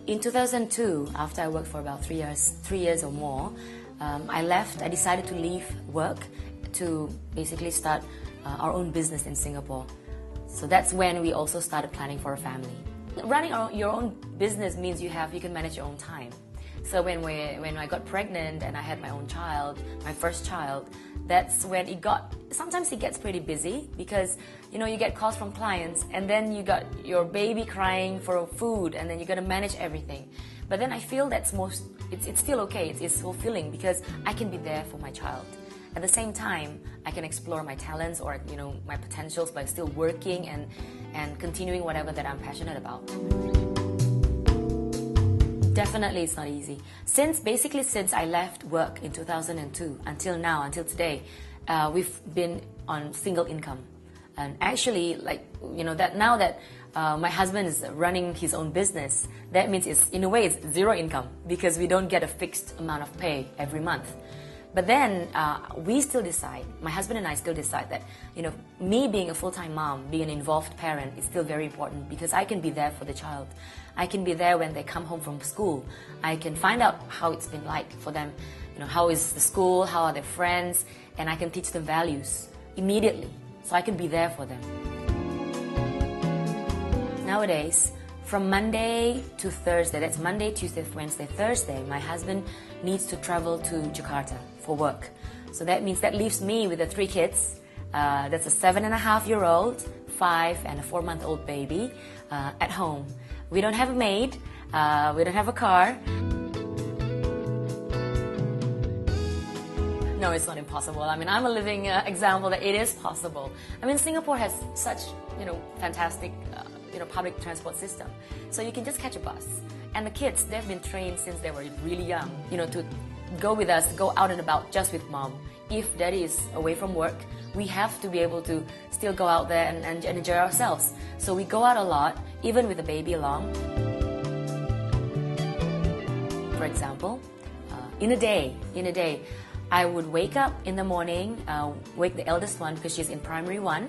In 2002, after I worked for about 3 years or more, I decided to leave work to basically start our own business in Singapore. So that's when we also started planning for a family. Running your own business means you can manage your own time. So when I got pregnant and I had my own child, my first child, that's when sometimes it gets pretty busy because, you get calls from clients and then you got your baby crying for food and then you got to manage everything. But then I feel it's still okay, it's fulfilling because I can be there for my child. At the same time, I can explore my talents or, my potentials by still working and continuing whatever that I'm passionate about. Definitely it's not easy. Since I left work in 2002 until today, we've been on single income. And actually, now that my husband is running his own business, that means in a way it's zero income because we don't get a fixed amount of pay every month. But then we still decide, my husband and I still decide that, me being a full-time mom, being an involved parent is still very important because I can be there for the child. I can be there when they come home from school. I can find out how it's been like for them, how is the school, how are their friends, and I can teach them values immediately. So I can be there for them. Nowadays, from Monday to Thursday, that's Monday, Tuesday, Wednesday, Thursday, my husband needs to travel to Jakarta for work. So that means that leaves me with the 3 kids. That's a 7.5-year-old, 5 and a 4-month-old baby at home. We don't have a maid, we don't have a car. No, it's not impossible. I'm a living example that it is possible. Singapore has such, fantastic, public transport system. So you can just catch a bus. And the kids, they've been trained since they were really young, to go with us, go out and about just with mom. If daddy is away from work, we have to be able to still go out there and enjoy ourselves. So we go out a lot, even with the baby along. For example, in a day, I would wake up in the morning, wake the eldest one because she's in primary 1,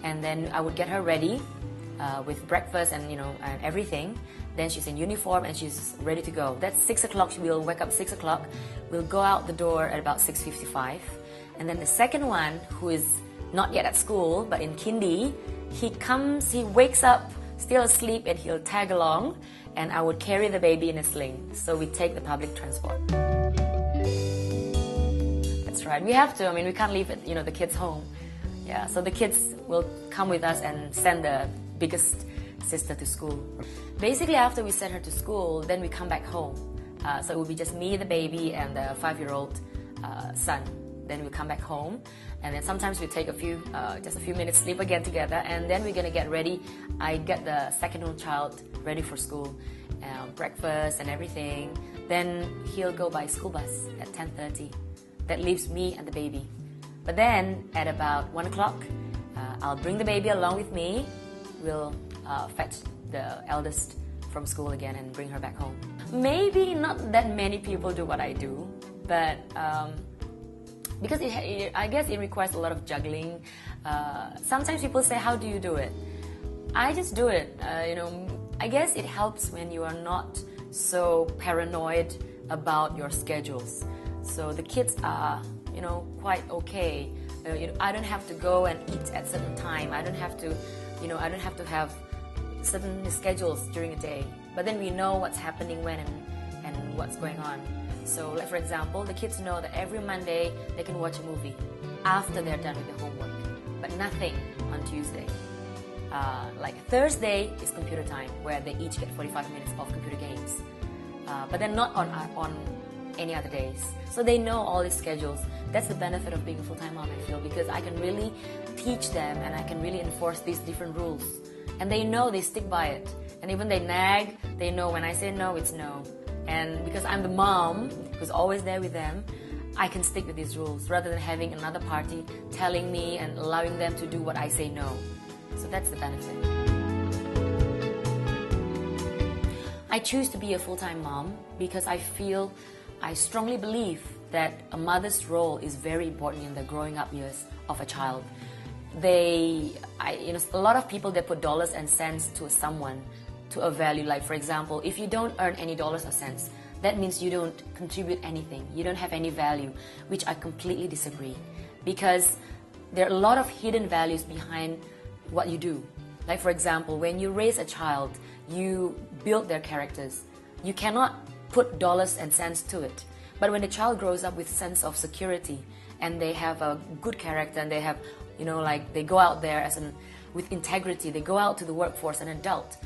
and then I would get her ready with breakfast and and everything. Then she's in uniform and she's ready to go. That's 6 o'clock. We'll wake up 6 o'clock. We'll go out the door at about 6:55. And then the second one, who is not yet at school but in kindy, he wakes up still asleep and he'll tag along, and I would carry the baby in a sling. So we take the public transport. That's right. We have to. We can't leave the kids home. Yeah. So the kids will come with us and send the biggest sister to school. Basically, after we send her to school, then we come back home. So it will be just me, the baby, and the 5-year-old son. Then we come back home, and then sometimes we take just a few minutes sleep again together, and then we're gonna get ready. I get the second child ready for school, breakfast and everything. Then he'll go by school bus at 10:30. That leaves me and the baby. But then at about 1 o'clock, I'll bring the baby along with me. We'll fetch the eldest from school again and bring her back home. Maybe not that many people do what I do, but because I guess it requires a lot of juggling. Sometimes people say, how do you do it? I just do it. I guess it helps when you are not so paranoid about your schedules. So the kids are, quite okay. I don't have to go and eat at certain time. I don't have to have certain schedules during the day. But then we know what's happening when and what's going on. So, like for example, the kids know that every Monday they can watch a movie after they're done with their homework, but nothing on Tuesday. Like Thursday is computer time, where they each get 45 minutes of computer games, but then not on any other days. So they know all these schedules. That's the benefit of being a full-time mom, I feel, because I can really teach them and I can really enforce these different rules. And they know, they stick by it. And even they nag, they know when I say no, it's no. And because I'm the mom who's always there with them, I can stick with these rules rather than having another party telling me and allowing them to do what I say no. So that's the benefit. I choose to be a full-time mom because I strongly believe that a mother's role is very important in the growing up years of a child. A lot of people, they put dollars and cents to someone to a value. Like, for example, if you don't earn any dollars or cents, that means you don't contribute anything. You don't have any value, which I completely disagree. Because there are a lot of hidden values behind what you do. Like, for example, when you raise a child, you build their characters. You cannot put dollars and cents to it. But when the child grows up with sense of security and they have a good character and they have, like they go out there with integrity, they go out to the workforce, an adult,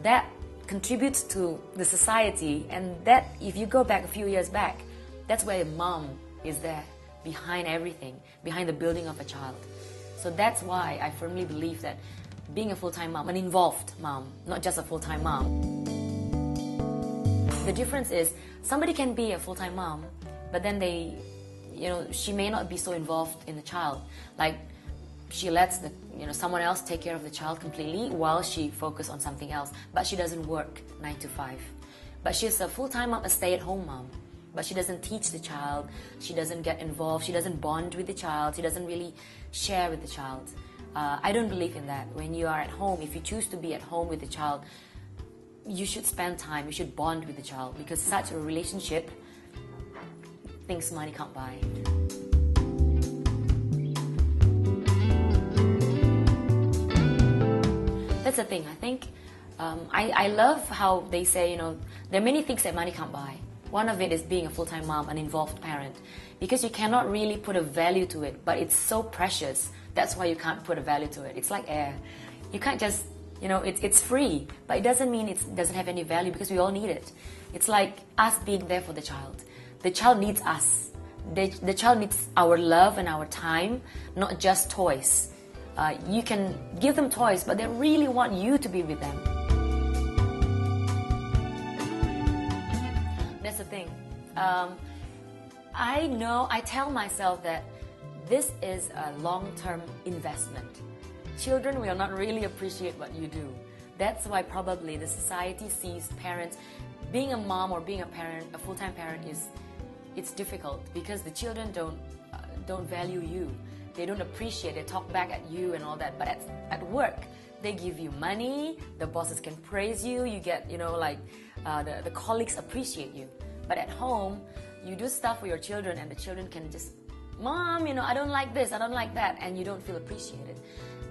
that contributes to the society. And that, if you go back a few years back, that's where a mom is there, behind everything, behind the building of a child. So that's why I firmly believe that being a full-time mom, an involved mom, not just a full-time mom. The difference is somebody can be a full-time mom, but then she may not be so involved in the child. Like, she lets someone else take care of the child completely while she focuses on something else, but she doesn't work 9 to 5. But she's a full-time mom, a stay-at-home mom. But she doesn't teach the child, she doesn't get involved, she doesn't bond with the child, she doesn't really share with the child. I don't believe in that. When you are at home, if you choose to be at home with the child, you should spend time, you should bond with the child, because such a relationship, things money can't buy. That's the thing. I think I love how they say, there are many things that money can't buy. One of it is being a full-time mom, an involved parent, because you cannot really put a value to it, but it's so precious. That's why you can't put a value to it. It's like air. You can't just, it's free, but it doesn't mean it doesn't have any value, because we all need it. It's like us being there for the child. The child needs us. The child needs our love and our time, not just toys. You can give them toys, but they really want you to be with them. That's the thing. I tell myself that this is a long-term investment. Children will not really appreciate what you do. That's why probably the society sees parents, being a mom or being a parent, a full-time parent, it's difficult because the children don't value you. They don't appreciate, they talk back at you and all that. But at work, they give you money, the bosses can praise you, you get, the colleagues appreciate you. But at home, you do stuff for your children and the children can just, Mom, I don't like this, I don't like that, and you don't feel appreciated.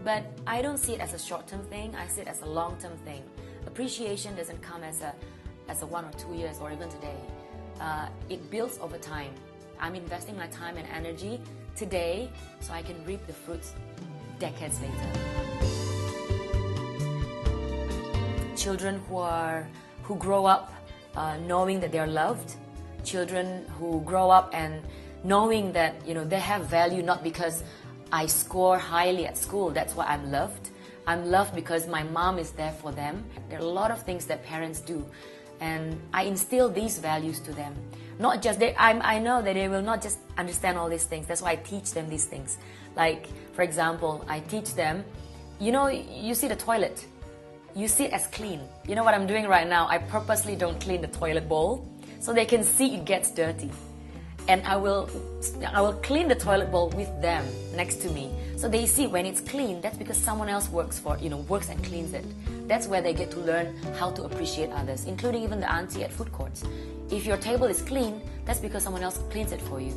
But I don't see it as a short-term thing, I see it as a long-term thing. Appreciation doesn't come as a 1 or 2 years or even today. It builds over time. I'm investing my time and energy today so I can reap the fruits decades later. Children who grow up knowing that they're loved, children who grow up and knowing that they have value not because I score highly at school, that's why I'm loved. I'm loved because my mom is there for them. There are a lot of things that parents do, and I instill these values to them. Not just I know that they will not just understand all these things. That's why I teach them these things. Like, for example, I teach them, you see the toilet, you see it as clean. You know what I'm doing right now? I purposely don't clean the toilet bowl so they can see it gets dirty. And I will clean the toilet bowl with them next to me. So they see when it's clean, that's because someone else works and cleans it. That's where they get to learn how to appreciate others, including even the auntie at food courts. If your table is clean, that's because someone else cleans it for you.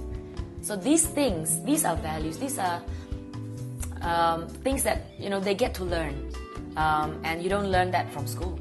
So these things, these are values, these are things that they get to learn. And you don't learn that from school.